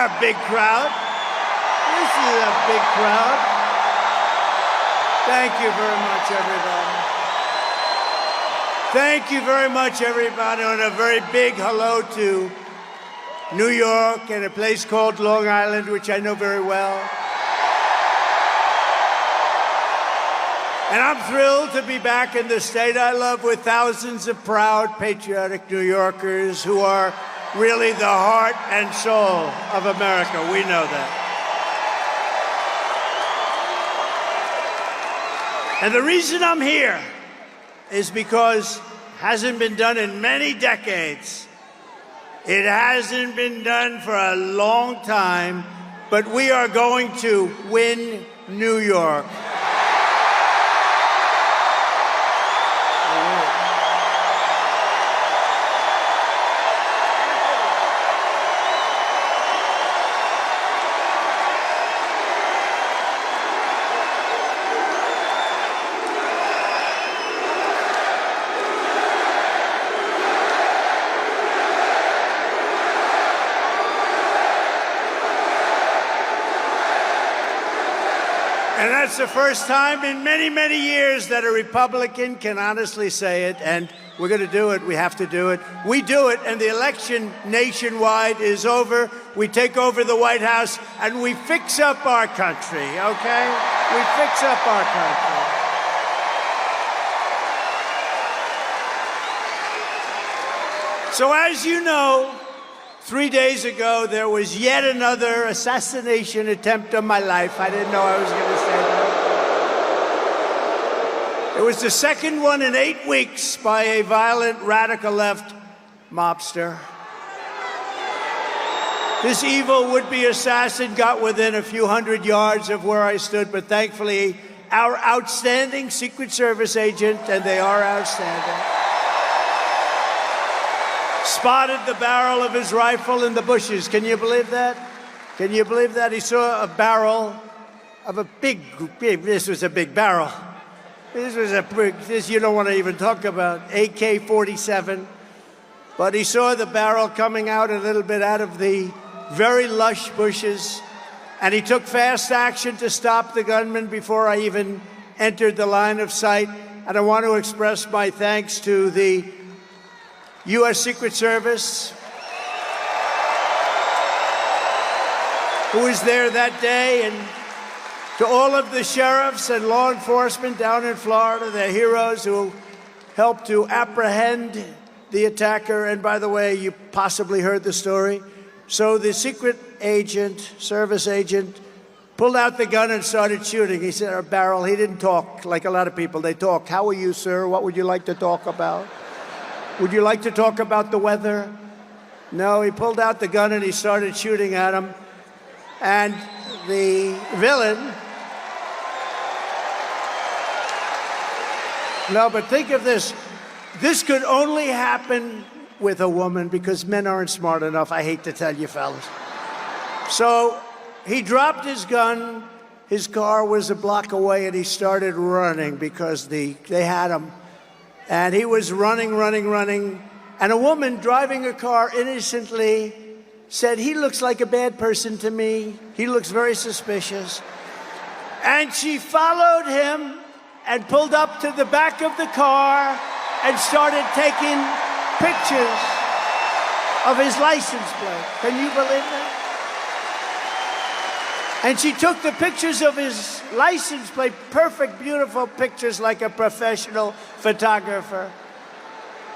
a big crowd. This is a big crowd. Thank you very much, everybody. Thank you very much, everybody, and a very big hello to New York and a place called Long Island, which I know very well. And I'm thrilled to be back in the state I love with thousands of proud, patriotic New Yorkers who are really the heart and soul of America. We know that. And the reason I'm here is because it hasn't been done in many decades. It hasn't been done for a long time, but we are going to win New York. And that's the first time in many, many years that a Republican can honestly say it, and we're going to do it. We have to do it. We do it, and the election nationwide is over. We take over the White House, and we fix up our country, okay? We fix up our country. So as you know, 3 days ago, there was yet another assassination attempt on my life. I didn't know I was going to say that. It was the second one in 8 weeks by a violent radical left mobster. This evil would-be assassin got within a few hundred yards of where I stood, but thankfully, our outstanding Secret Service agent, and they are outstanding, spotted the barrel of his rifle in the bushes. Can you believe that? Can you believe that? He saw a barrel of a big, this was a big barrel. This you don't want to even talk about, AK-47. But he saw the barrel coming out a little bit out of the very lush bushes, and he took fast action to stop the gunman before I even entered the line of sight. And I want to express my thanks to the U.S. Secret Service, who was there that day, and to all of the sheriffs and law enforcement down in Florida, the heroes who helped to apprehend the attacker. And by the way, you possibly heard the story. So the secret agent, service agent, pulled out the gun and started shooting. He said, a barrel. He didn't talk like a lot of people. They talk. How are you, sir? What would you like to talk about? Would you like to talk about the weather? No, he pulled out the gun and he started shooting at him. And the villain... No, but think of this. This could only happen with a woman because men aren't smart enough, I hate to tell you fellas. So he dropped his gun, his car was a block away, and he started running because they had him. And he was running, and a woman driving a car innocently said, he looks like a bad person to me. He looks very suspicious. And she followed him and pulled up to the back of the car and started taking pictures of his license plate. Can you believe that? And she took the pictures of his license plate, perfect, beautiful pictures like a professional photographer,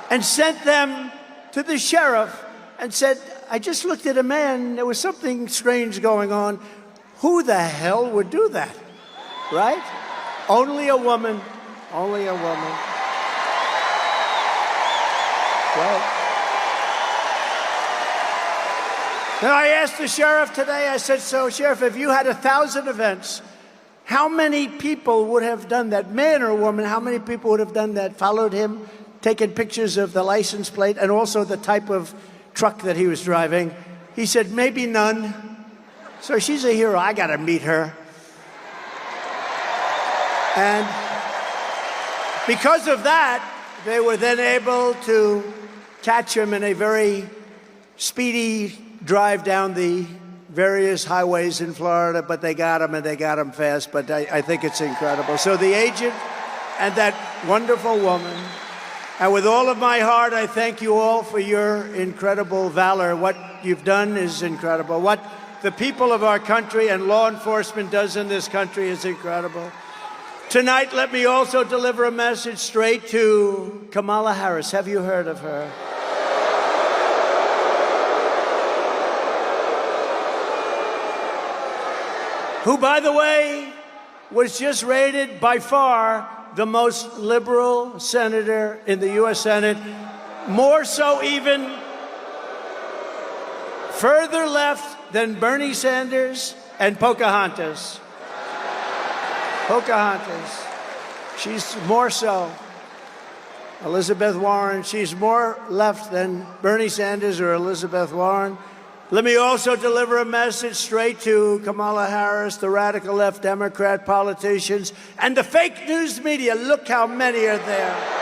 and sent them to the sheriff and said, I just looked at a man, there was something strange going on. Who the hell would do that, right? Only a woman, only a woman. Right. Now, I asked the sheriff today, I said, so, Sheriff, if you had 1,000 events, how many people would have done that? Man or woman, how many people would have done that? Followed him, taken pictures of the license plate and also the type of truck that he was driving? He said, maybe none. So she's a hero. I got to meet her. And because of that, they were then able to catch him in a very speedy drive down the various highways in Florida, but they got them, and they got them fast. But I think it's incredible. So the agent and that wonderful woman, and with all of my heart, I thank you all for your incredible valor. What you've done is incredible. What the people of our country and law enforcement does in this country is incredible. Tonight, let me also deliver a message straight to Kamala Harris. Have you heard of her? Who, by the way, was just rated by far the most liberal senator in the U.S. Senate, more so even further left than Bernie Sanders and Pocahontas. Pocahontas. She's more so. Elizabeth Warren, she's more left than Bernie Sanders or Elizabeth Warren. Let me also deliver a message straight to Kamala Harris, the radical left Democrat politicians, and the fake news media. Look how many are there.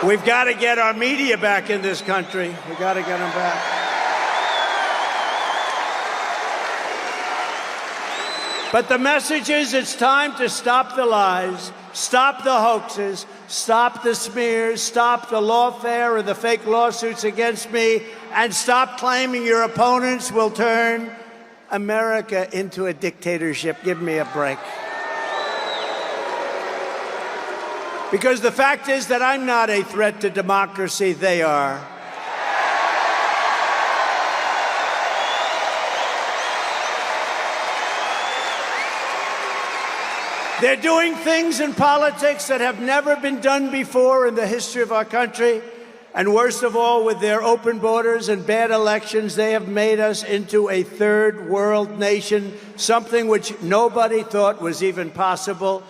We've got to get our media back in this country. We've got to get them back. But the message is it's time to stop the lies, stop the hoaxes, stop the smears, stop the lawfare and the fake lawsuits against me, and stop claiming your opponents will turn America into a dictatorship. Give me a break. Because the fact is that I'm not a threat to democracy, they are. They're doing things in politics that have never been done before in the history of our country. And worst of all, with their open borders and bad elections, they have made us into a third world nation, something which nobody thought was even possible.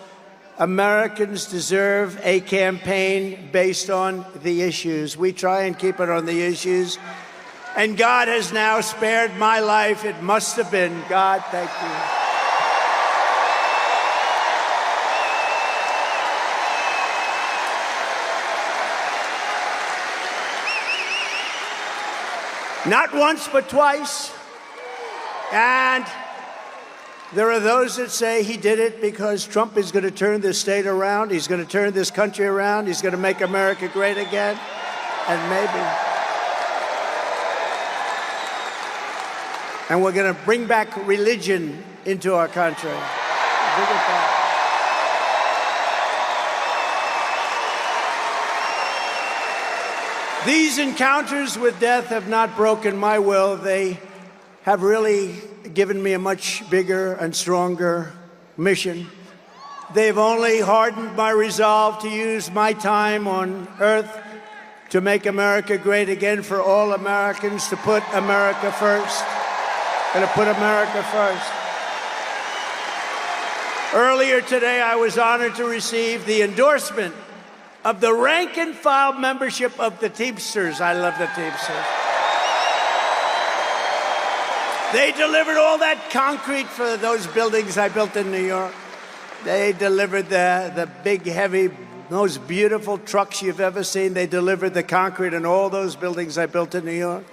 Americans deserve a campaign based on the issues. We try and keep it on the issues. And God has now spared my life. It must have been God. Thank you. Not once, but twice. And there are those that say he did it because Trump is going to turn this state around. He's going to turn this country around. He's going to make America great again. And maybe. And we're going to bring back religion into our country. Bring it back. These encounters with death have not broken my will. They have really given me a much bigger and stronger mission. They've only hardened my resolve to use my time on earth to make America great again for all Americans, to put America first. And to put America first. Earlier today, I was honored to receive the endorsement of the rank and file membership of the Teamsters. I love the Teamsters. They delivered all that concrete for those buildings I built in New York. They delivered the big, heavy, most beautiful trucks you've ever seen. They delivered the concrete in all those buildings I built in New York.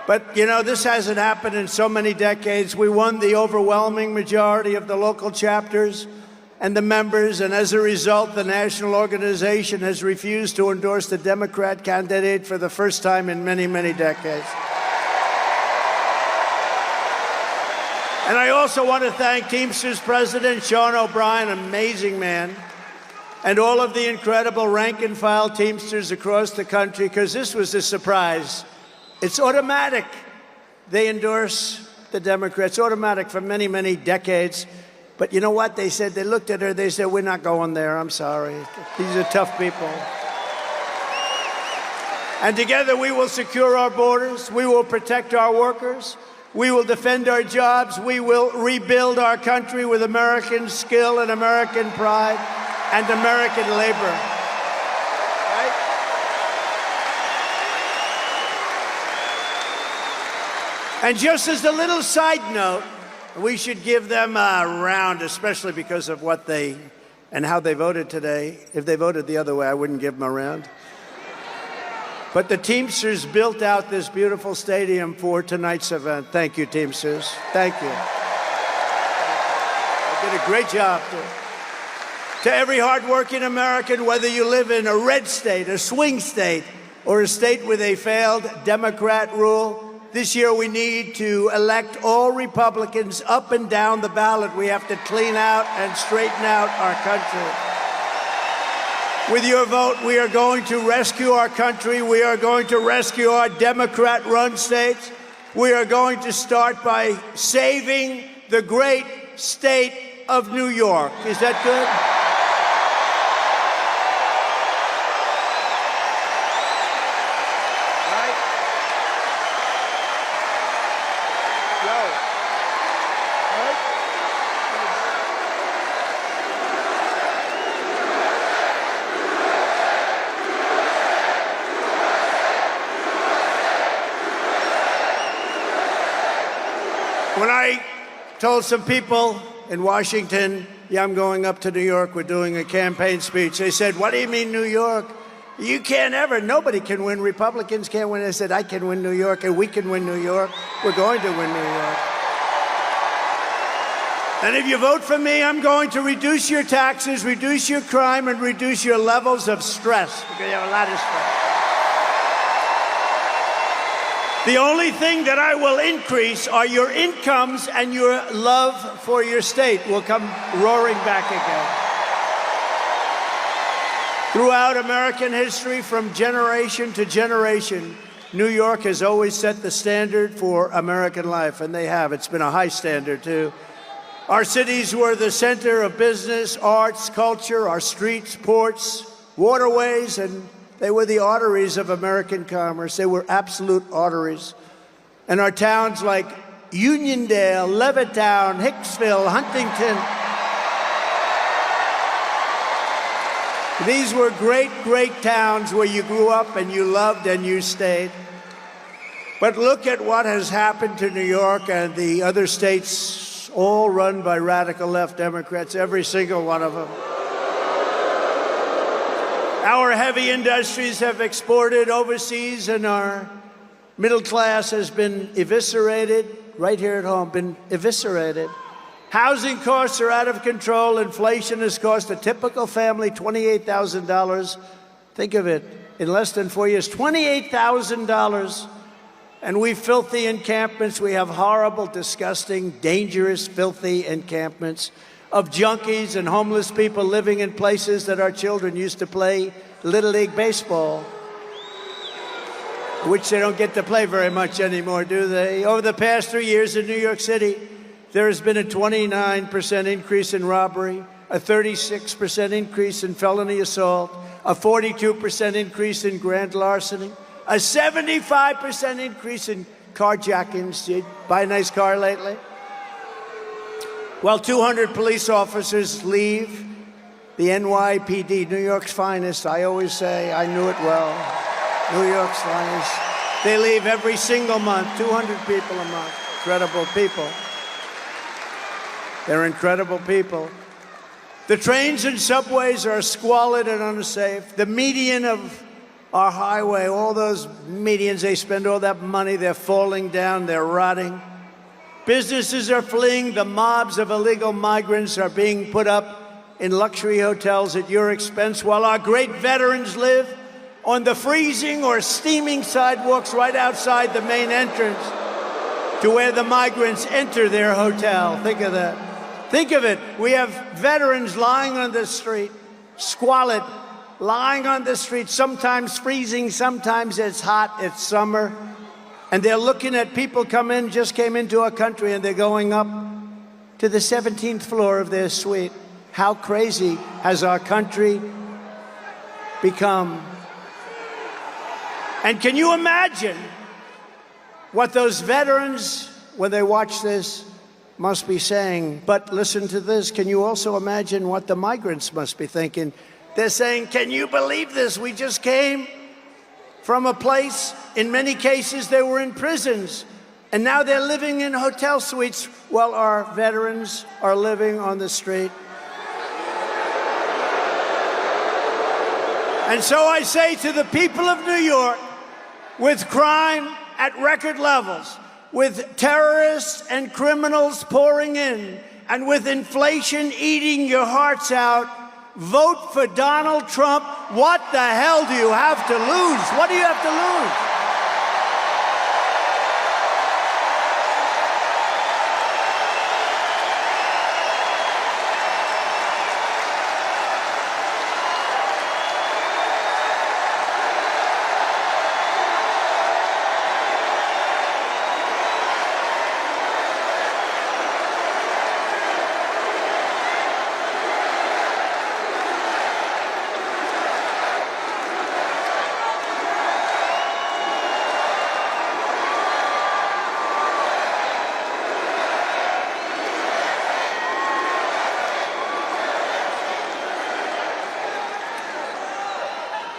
But, you know, this hasn't happened in so many decades. We won the overwhelming majority of the local chapters and the members, and as a result, the national organization has refused to endorse the Democrat candidate for the first time in many, many decades. And I also want to thank Teamsters President Sean O'Brien, amazing man, and all of the incredible rank-and-file Teamsters across the country, because this was a surprise. It's automatic. They endorse the Democrats, automatic for many, many decades. But you know what? They said, they looked at her, they said, we're not going there, I'm sorry. These are tough people. And together we will secure our borders, we will protect our workers, we will defend our jobs, we will rebuild our country with American skill and American pride and American labor. Right? And just as a little side note, we should give them a round, especially because of what they and how they voted today. If they voted the other way, I wouldn't give them a round. But the Teamsters built out this beautiful stadium for tonight's event. Thank you, Teamsters. Thank you. They did a great job. To every hardworking American, whether you live in a red state, a swing state, or a state with a failed Democrat rule, this year we need to elect all Republicans up and down the ballot. We have to clean out and straighten out our country. With your vote, we are going to rescue our country. We are going to rescue our Democrat-run states. We are going to start by saving the great state of New York. Is that good? When I told some people in Washington, yeah, I'm going up to New York, we're doing a campaign speech, they said, what do you mean New York? You can't ever, nobody can win, Republicans can't win. I said, I can win New York and we can win New York. We're going to win New York. And if you vote for me, I'm going to reduce your taxes, reduce your crime, and reduce your levels of stress, because you have a lot of stress. The only thing that I will increase are your incomes, and your love for your state will come roaring back again. Throughout American history, from generation to generation, New York has always set the standard for American life, and they have. It's been a high standard, too. Our cities were the center of business, arts, culture, our streets, ports, waterways, and they were the arteries of American commerce. They were absolute arteries. And our towns like Uniondale, Levittown, Hicksville, Huntington, these were great, great towns where you grew up and you loved and you stayed. But look at what has happened to New York and the other states, all run by radical left Democrats, every single one of them. Our heavy industries have exported overseas, and our middle class has been eviscerated, right here at home, been eviscerated. Housing costs are out of control. Inflation has cost a typical family $28,000. Think of it, in less than 4 years, $28,000. And we filthy encampments. We have horrible, disgusting, dangerous, filthy encampments of junkies and homeless people living in places that our children used to play Little League baseball, which they don't get to play very much anymore, do they? Over the past 3 years in New York City, there has been a 29% increase in robbery, a 36% increase in felony assault, a 42% increase in grand larceny, a 75% increase in carjackings. Did you buy a nice car lately? Well, 200 police officers leave the NYPD, New York's finest. I always say, I knew it well, New York's finest. They leave every single month, 200 people a month. Incredible people. They're incredible people. The trains and subways are squalid and unsafe. The median of our highway, all those medians, they spend all that money, they're falling down, they're rotting. Businesses are fleeing. The mobs of illegal migrants are being put up in luxury hotels at your expense, while our great veterans live on the freezing or steaming sidewalks right outside the main entrance to where the migrants enter their hotel. Think of that. Think of it. We have veterans lying on the street, squalid, lying on the street, sometimes freezing, sometimes it's hot, it's summer. And they're looking at people just came into our country, and they're going up to the 17th floor of their suite. How crazy has our country become? And can you imagine what those veterans, when they watch this, must be saying? But listen to this. Can you also imagine what the migrants must be thinking? They're saying, can you believe this? We just came from a place, in many cases, they were in prisons. And now they're living in hotel suites while our veterans are living on the street. And so I say to the people of New York, with crime at record levels, with terrorists and criminals pouring in, and with inflation eating your hearts out, vote for Donald Trump. What the hell do you have to lose? What do you have to lose?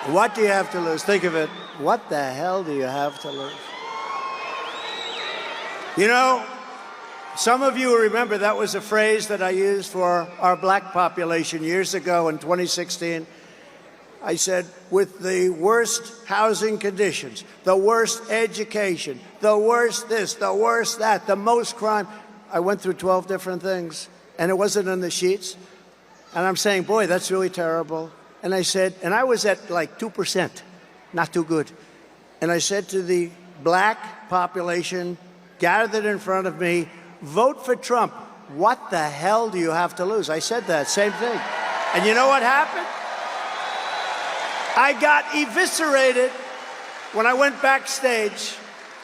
What do you have to lose? Think of it. What the hell do you have to lose? You know, some of you will remember that was a phrase that I used for our black population years ago in 2016. I said, with the worst housing conditions, the worst education, the worst this, the worst that, the most crime. I went through 12 different things, and it wasn't in the sheets. And I'm saying, boy, that's really terrible. And I said, and I was at like 2%, not too good. And I said to the black population gathered in front of me, vote for Trump. What the hell do you have to lose? I said that, same thing. And you know what happened? I got eviscerated when I went backstage.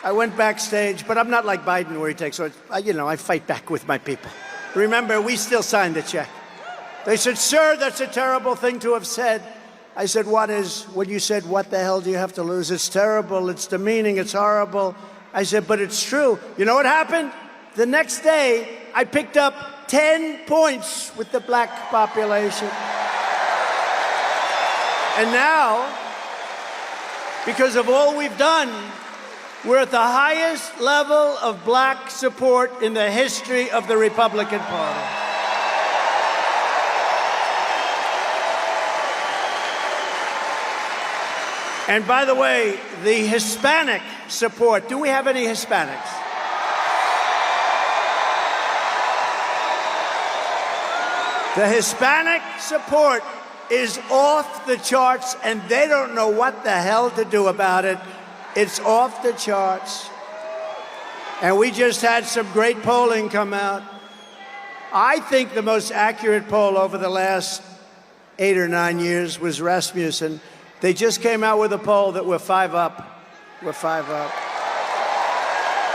But I'm not like Biden where he takes, I fight back with my people. Remember, we still signed the check. They said, sir, that's a terrible thing to have said. I said, when you said, what the hell do you have to lose? It's terrible, it's demeaning, it's horrible. I said, but it's true. You know what happened? The next day, I picked up 10 points with the black population. And now, because of all we've done, we're at the highest level of black support in the history of the Republican Party. And by the way, the Hispanic support, do we have any Hispanics? The Hispanic support is off the charts, and they don't know what the hell to do about it. It's off the charts. And we just had some great polling come out. I think the most accurate poll over the last 8 or 9 years was Rasmussen. They just came out with a poll that we're 5 up. We're 5 up.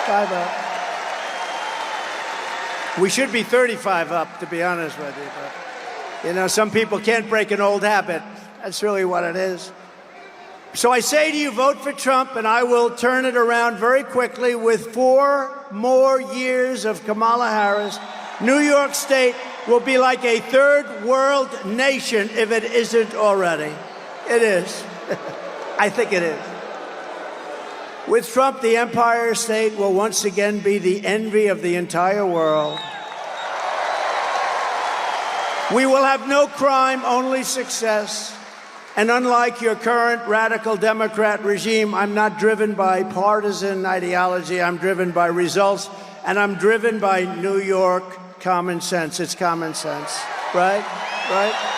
5 up. We should be 35 up, to be honest with you. But, some people can't break an old habit. That's really what it is. So I say to you, vote for Trump, and I will turn it around very quickly with 4 more years of Kamala Harris. New York State will be like a third world nation if it isn't already. It is. I think it is. With Trump, the Empire State will once again be the envy of the entire world. We will have no crime, only success. And unlike your current radical Democrat regime, I'm not driven by partisan ideology. I'm driven by results, and I'm driven by New York common sense. It's common sense, right? Right?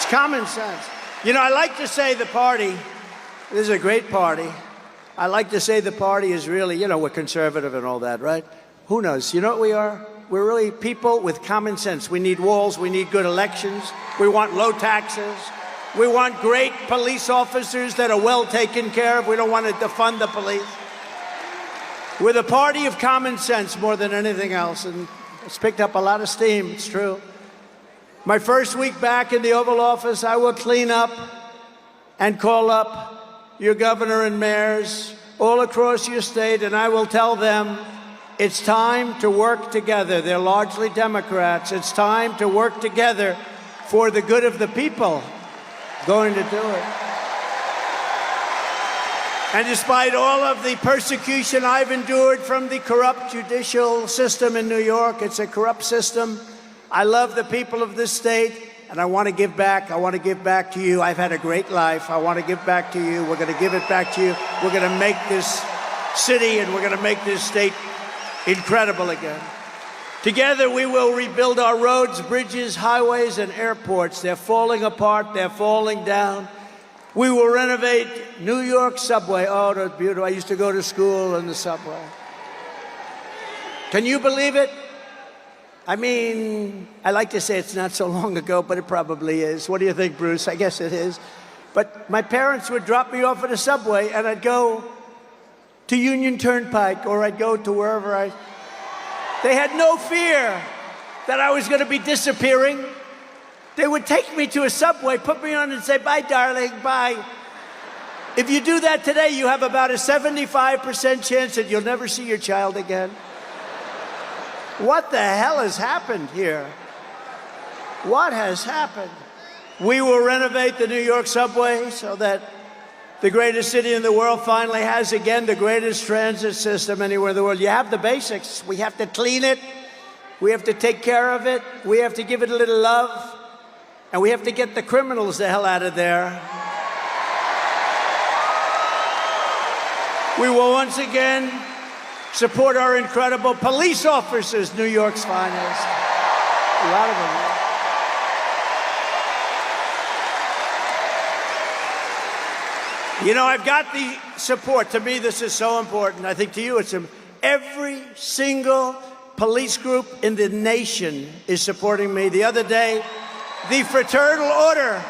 Common sense. I like to say the party, this is a great party. I like to say the party is really, we're conservative and all that, right? Who knows? You know what we are? We're really people with common sense. We need walls. We need good elections. We want low taxes. We want great police officers that are well taken care of. We don't want to defund the police. We're the party of common sense more than anything else, and it's picked up a lot of steam. It's true. My first week back in the Oval Office, I will clean up and call up your governor and mayors all across your state, and I will tell them it's time to work together. They're largely Democrats. It's time to work together for the good of the people. Going to do it. And despite all of the persecution I've endured from the corrupt judicial system in New York, it's a corrupt system. I love the people of this state, and I want to give back. I want to give back to you. I've had a great life. I want to give back to you. We're going to give it back to you. We're going to make this city and we're going to make this state incredible again. Together, we will rebuild our roads, bridges, highways, and airports. They're falling apart. They're falling down. We will renovate New York subway. Oh, that's beautiful. I used to go to school in the subway. Can you believe it? I mean, I like to say it's not so long ago, but it probably is. What do you think, Bruce? I guess it is. But my parents would drop me off at a subway, and I'd go to Union Turnpike, or I'd go to wherever They had no fear that I was going to be disappearing. They would take me to a subway, put me on and say, bye, darling, bye. If you do that today, you have about a 75% chance that you'll never see your child again. What the hell has happened here? What has happened? We will renovate the New York subway so that the greatest city in the world finally has, again, the greatest transit system anywhere in the world. You have the basics. We have to clean it. We have to take care of it. We have to give it a little love. And we have to get the criminals the hell out of there. We will once again support our incredible police officers, New York's finest. A lot of them. You know, I've got the support. To me, this is so important. I think to you, it's every single police group in the nation is supporting me. The other day, the Fraternal Order,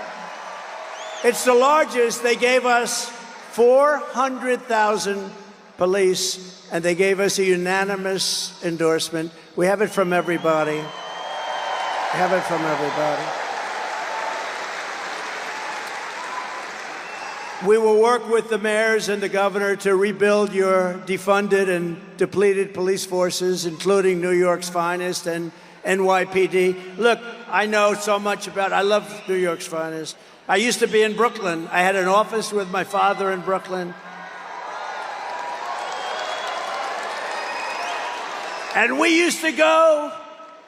it's the largest. They gave us 400,000 police, and they gave us a unanimous endorsement. We have it from everybody. We have it from everybody. We will work with the mayors and the governor to rebuild your defunded and depleted police forces, including New York's finest and NYPD. Look, I know so much about it. I love New York's finest. I used to be in Brooklyn. I had an office with my father in Brooklyn. And we used to go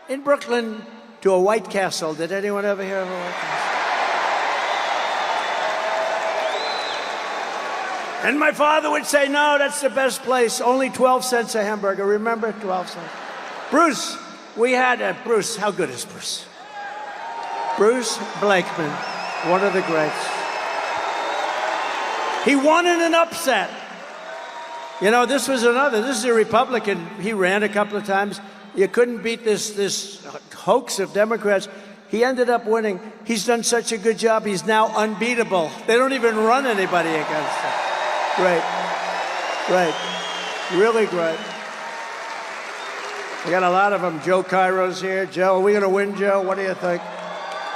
in Brooklyn to a White Castle. Did anyone ever hear of a White Castle? And my father would say, no, that's the best place. Only 12 cents a hamburger. Remember? 12 cents. Bruce, we had Bruce. How good is Bruce? Bruce Blakeman, one of the greats. He won in an upset. You know, this is a Republican. He ran a couple of times. You couldn't beat this hoax of Democrats. He ended up winning. He's done such a good job. He's now unbeatable. They don't even run anybody against him. Great. Great. Really great. We got a lot of them. Joe Cairo's here. Joe, are we going to win, Joe? What do you think?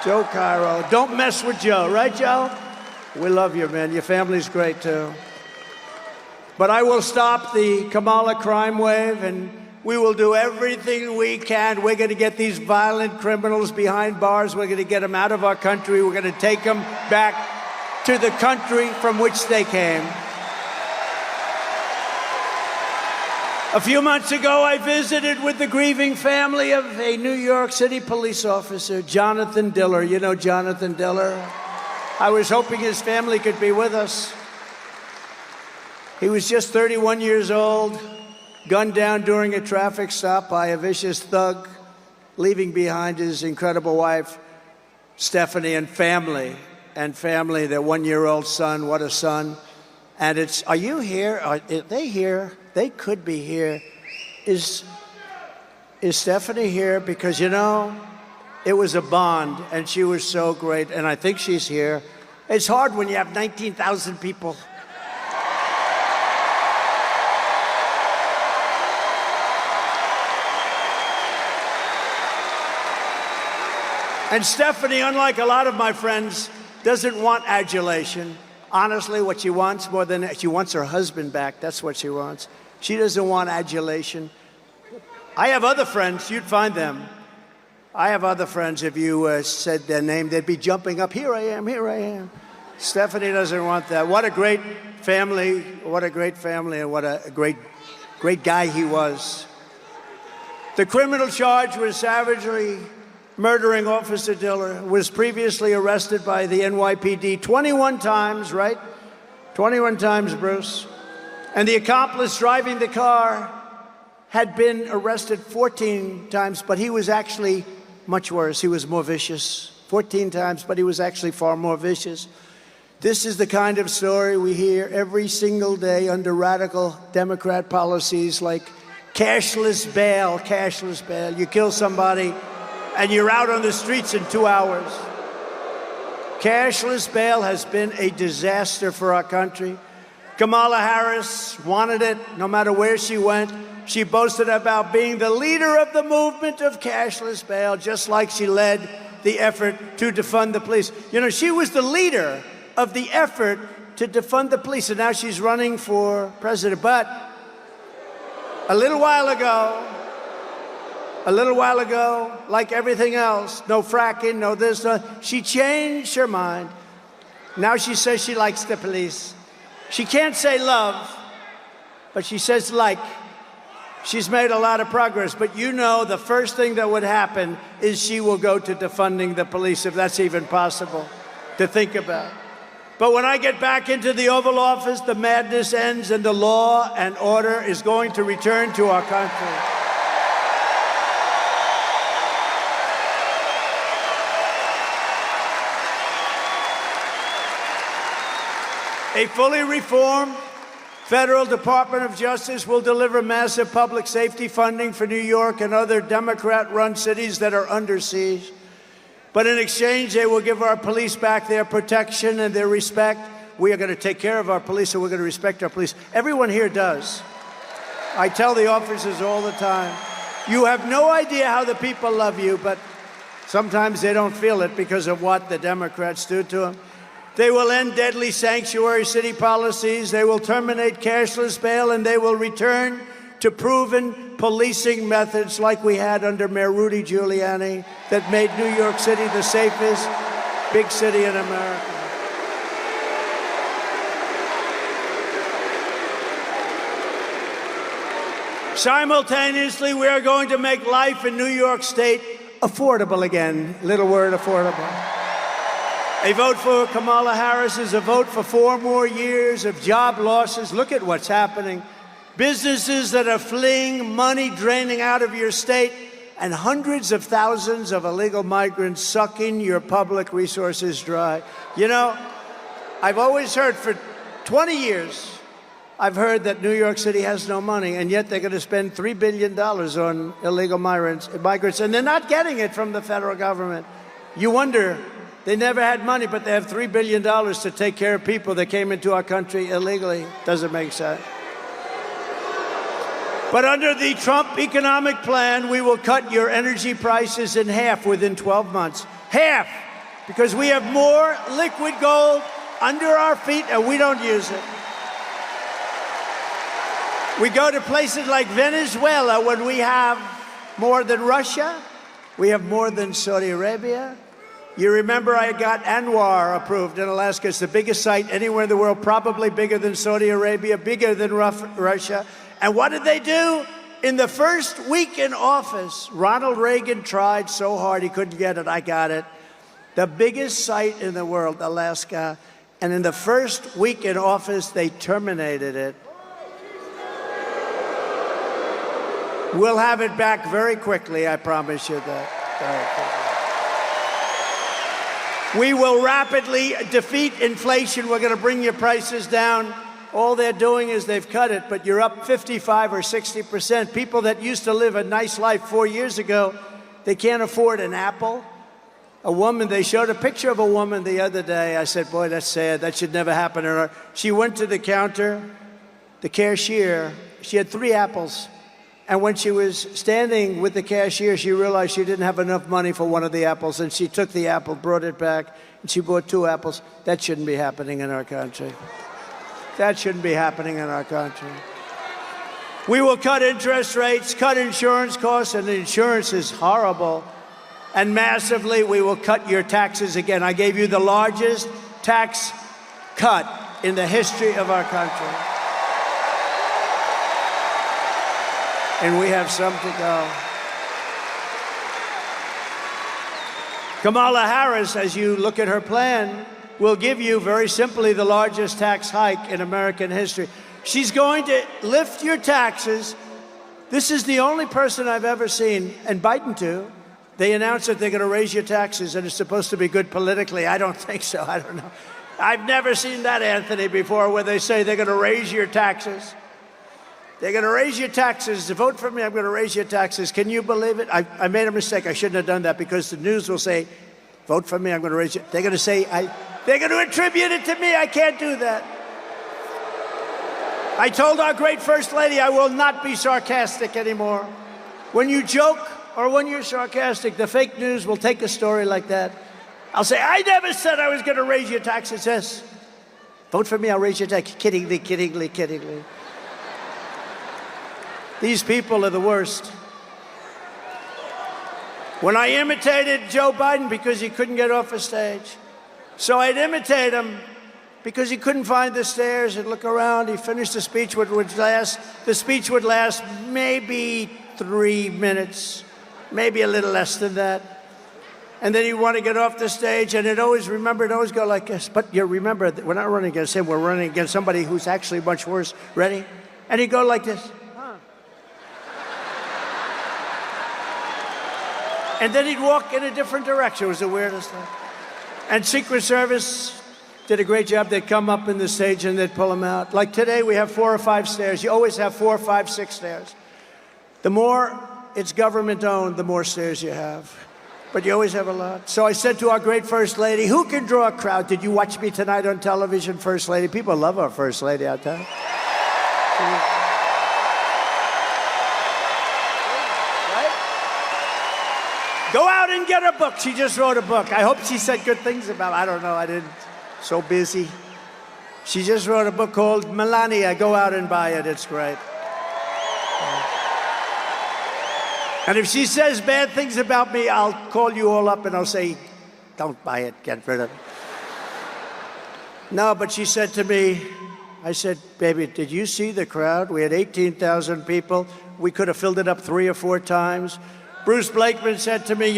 Joe Cairo. Don't mess with Joe, right, Joe? We love you, man. Your family's great, too. But I will stop the Kamala crime wave, and we will do everything we can. We're going to get these violent criminals behind bars. We're going to get them out of our country. We're going to take them back to the country from which they came. A few months ago, I visited with the grieving family of a New York City police officer, Jonathan Diller. You know Jonathan Diller? I was hoping his family could be with us. He was just 31 years old, gunned down during a traffic stop by a vicious thug, leaving behind his incredible wife, Stephanie, and family, their one-year-old son. What a son. And are you here? Are they here? They could be here. Is Stephanie here? Because, you know, it was a bond, and she was so great, and I think she's here. It's hard when you have 19,000 people. And Stephanie, unlike a lot of my friends, doesn't want adulation. Honestly, what she wants more than she wants her husband back. That's what she wants. She doesn't want adulation. I have other friends. You'd find them. I have other friends. If you said their name, they'd be jumping up. Here I am. Here I am. Stephanie doesn't want that. What a great family, and what a great guy he was. The criminal charge was savagely murdering Officer Diller, was previously arrested by the NYPD 21 times, right? 21 times, Bruce. And the accomplice driving the car had been arrested 14 times, but he was actually much worse. He was more vicious. 14 times, but he was actually far more vicious. This is the kind of story we hear every single day under radical Democrat policies like cashless bail, cashless bail. You kill somebody and you're out on the streets in 2 hours. Cashless bail has been a disaster for our country. Kamala Harris wanted it no matter where she went. She boasted about being the leader of the movement of cashless bail, just like she led the effort to defund the police. You know, she was the leader of the effort to defund the police, and now she's running for president. But a little while ago, like everything else, no fracking, no this, no, she changed her mind. Now she says she likes the police. She can't say love, but she says like. She's made a lot of progress, but you know the first thing that would happen is she will go to defunding the police, if that's even possible to think about. But when I get back into the Oval Office, the madness ends and the law and order is going to return to our country. A fully reformed Federal Department of Justice will deliver massive public safety funding for New York and other Democrat-run cities that are under siege. But in exchange, they will give our police back their protection and their respect. We are going to take care of our police, and we're going to respect our police. Everyone here does. I tell the officers all the time, you have no idea how the people love you, but sometimes they don't feel it because of what the Democrats do to them. They will end deadly sanctuary city policies, they will terminate cashless bail, and they will return to proven policing methods like we had under Mayor Rudy Giuliani that made New York City the safest big city in America. Simultaneously, we are going to make life in New York State affordable again. Little word, affordable. A vote for Kamala Harris is a vote for 4 more years of job losses. Look at what's happening. Businesses that are fleeing, money draining out of your state, and hundreds of thousands of illegal migrants sucking your public resources dry. You know, I've always heard for 20 years, I've heard that New York City has no money, and yet they're going to spend $3 billion on illegal migrants, and they're not getting it from the federal government. You wonder. They never had money, but they have $3 billion to take care of people that came into our country illegally. Doesn't make sense. But under the Trump economic plan, we will cut your energy prices in half within 12 months. Half! Because we have more liquid gold under our feet and we don't use it. We go to places like Venezuela when we have more than Russia. We have more than Saudi Arabia. You remember I got Anwar approved in Alaska. It's the biggest site anywhere in the world, probably bigger than Saudi Arabia, bigger than Russia. And what did they do? In the first week in office, Ronald Reagan tried so hard he couldn't get it. I got it. The biggest site in the world, Alaska. And in the first week in office, they terminated it. We'll have it back very quickly, I promise you that. Very quickly. We will rapidly defeat inflation. We're going to bring your prices down. All they're doing is they've cut it, but you're up 55 or 60%. People that used to live a nice life 4 years ago, they can't afford an apple. A woman, they showed a picture of a woman the other day. I said, boy, that's sad. That should never happen to her. She went to the counter, the cashier. She had 3 apples. And when she was standing with the cashier, she realized she didn't have enough money for one of the apples, and she took the apple, brought it back, and she bought 2 apples. That shouldn't be happening in our country. That shouldn't be happening in our country. We will cut interest rates, cut insurance costs, and insurance is horrible. And massively, we will cut your taxes again. I gave you the largest tax cut in the history of our country. And we have some to go. Kamala Harris, as you look at her plan, will give you, very simply, the largest tax hike in American history. She's going to lift your taxes. This is the only person I've ever seen, and Biden too. They announced that they're going to raise your taxes, and it's supposed to be good politically. I don't think so. I don't know. I've never seen that, Anthony, before, where they say they're going to raise your taxes. They're going to raise your taxes. To vote for me, I'm going to raise your taxes. Can you believe it? I made a mistake. I shouldn't have done that, because the news will say, vote for me, I'm going to raise you. They're going to say, they're going to attribute it to me. I can't do that. I told our great First Lady I will not be sarcastic anymore. When you joke or when you're sarcastic, the fake news will take a story like that. I'll say, I never said I was going to raise your taxes. Yes. Vote for me, I'll raise your taxes. Kiddingly, kiddingly, kiddingly. These people are the worst. When I imitated Joe Biden because he couldn't get off a stage, so I'd imitate him because he couldn't find the stairs and look around. He finished the speech, the speech would last maybe 3 minutes, maybe a little less than that. And then he'd want to get off the stage, and it'd always go like this. But you remember, we're not running against him, we're running against somebody who's actually much worse. Ready? And he'd go like this. And then he'd walk in a different direction. It was the weirdest thing. And Secret Service did a great job. They'd come up in the stage and they'd pull him out. Like today, we have 4 or 5 stairs. You always have 4, 5, 6 stairs. The more it's government-owned, the more stairs you have. But you always have a lot. So I said to our great First Lady, who can draw a crowd? Did you watch me tonight on television, First Lady? People love our First Lady out there. Go out and get her book. She just wrote a book. I hope she said good things about it. I don't know. I didn't. So busy. She just wrote a book called Melania. Go out and buy it. It's great. And if she says bad things about me, I'll call you all up and I'll say, don't buy it. Get rid of it. No, but she said to me, I said, baby, did you see the crowd? We had 18,000 people. We could have filled it up 3 or 4 times. Bruce Blakeman said to me,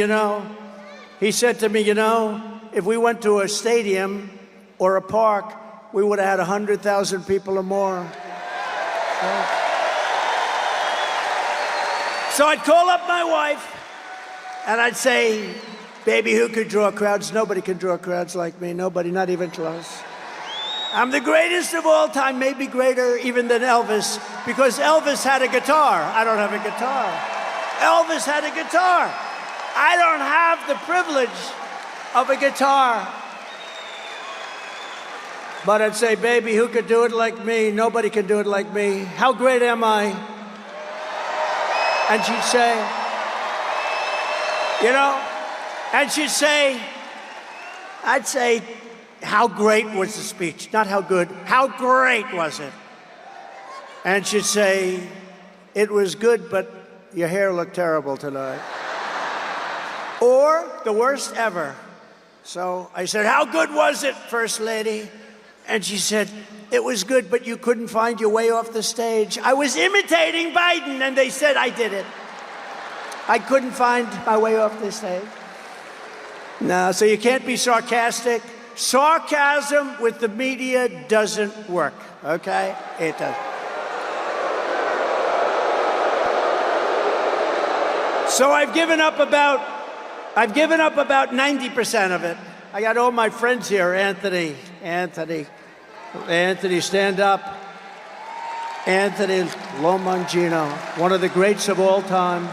if we went to a stadium or a park, we would have had 100,000 people or more. So I'd call up my wife and I'd say, baby, who could draw crowds? Nobody can draw crowds like me. Nobody, not even close. I'm the greatest of all time, maybe greater even than Elvis, because Elvis had a guitar. I don't have a guitar. Elvis had a guitar. I don't have the privilege of a guitar. But I'd say, baby, who could do it like me? Nobody can do it like me. How great am I? And she'd say, and she'd say, I'd say, how great was the speech? Not how good, how great was it? And she'd say, it was good, but your hair looked terrible tonight. Or the worst ever. So I said, how good was it, First Lady? And she said, it was good, but you couldn't find your way off the stage. I was imitating Biden, and they said I did it. I couldn't find my way off the stage. No, so you can't be sarcastic. Sarcasm with the media doesn't work, okay? It doesn't. So I've given up about 90% of it. I got all my friends here. Anthony, stand up. Anthony Lomangino, one of the greats of all time.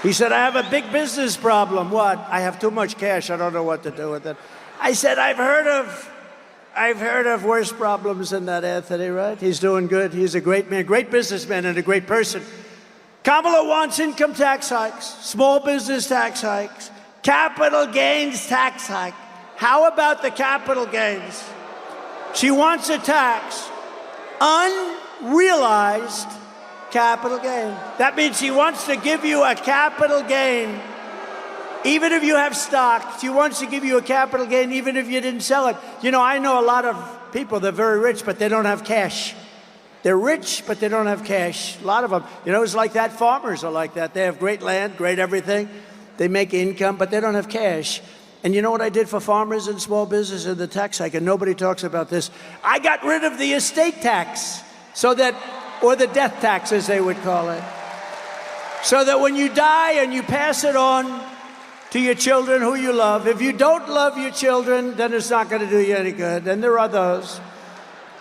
He said, I have a big business problem. What? I have too much cash. I don't know what to do with it. I said, I've heard of worse problems than that, Anthony, right? He's doing good. He's a great man, great businessman, and a great person. Kamala wants income tax hikes, small business tax hikes, capital gains tax hike. How about the capital gains? She wants a tax, unrealized capital gain. That means she wants to give you a capital gain Even if you have stock, she wants to give you a capital gain even if you didn't sell it. You know, I know a lot of people, they're very rich, but they don't have cash. They're rich, but they don't have cash. A lot of them. You know, it's like that. Farmers are like that. They have great land, great everything. They make income, but they don't have cash. And you know what I did for farmers and small business and the tax hike? And nobody talks about this. I got rid of the estate tax, so that, or the death tax, as they would call it, so that when you die and you pass it on to your children who you love, if you don't love your children, then it's not going to do you any good. And there are those.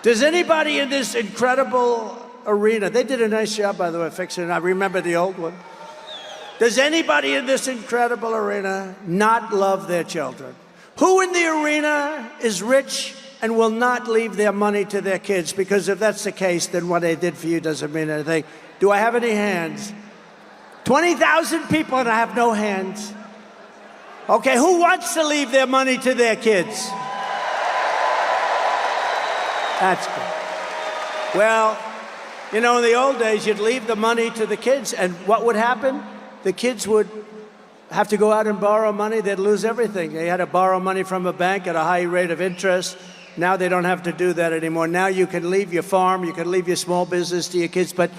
Does anybody in this incredible arena, they did a nice job, by the way, fixing it. I remember the old one. Does anybody in this incredible arena not love their children? Who in the arena is rich and will not leave their money to their kids? Because if that's the case, then what they did for you doesn't mean anything. Do I have any hands? 20,000 people and I have no hands. Okay, who wants to leave their money to their kids? That's good. Well, you know, in the old days, you'd leave the money to the kids, and what would happen? The kids would have to go out and borrow money. They'd lose everything. They had to borrow money from a bank at a high rate of interest. Now they don't have to do that anymore. Now you can leave your farm, you can leave your small business to your kids, but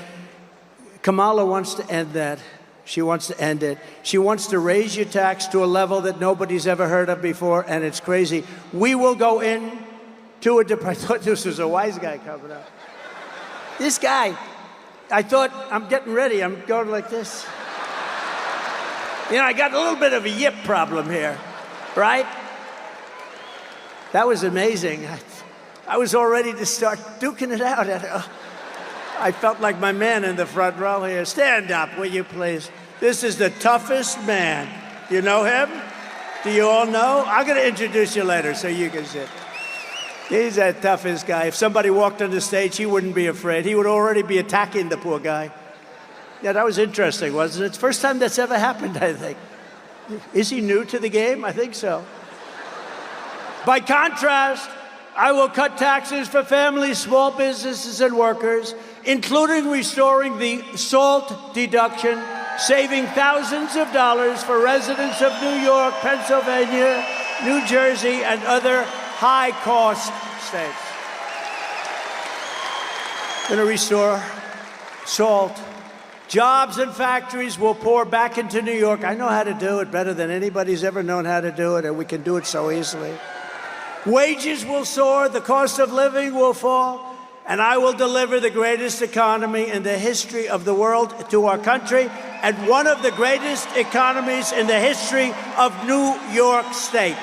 Kamala wants to end that. She wants to end it. She wants to raise your tax to a level that nobody's ever heard of before, and it's crazy. We will go in to a I thought this was a wise guy coming up. This guy, I thought, I'm getting ready. I'm going like this. You know, I got a little bit of a yip problem here, right? That was amazing. I was all ready to start duking it out. I felt like my man in the front row here. Stand up, will you please? This is the toughest man. You know him? Do you all know? I'm going to introduce you later so you can sit. He's the toughest guy. If somebody walked on the stage, he wouldn't be afraid. He would already be attacking the poor guy. Yeah, that was interesting, wasn't it? It's the first time that's ever happened, I think. Is he new to the game? I think so. By contrast, I will cut taxes for families, small businesses, and workers, including restoring the SALT deduction, saving thousands of dollars for residents of New York, Pennsylvania, New Jersey, and other high-cost states. Going to restore SALT. Jobs and factories will pour back into New York. I know how to do it better than anybody's ever known how to do it, and we can do it so easily. Wages will soar, the cost of living will fall, and I will deliver the greatest economy in the history of the world to our country, and one of the greatest economies in the history of New York State.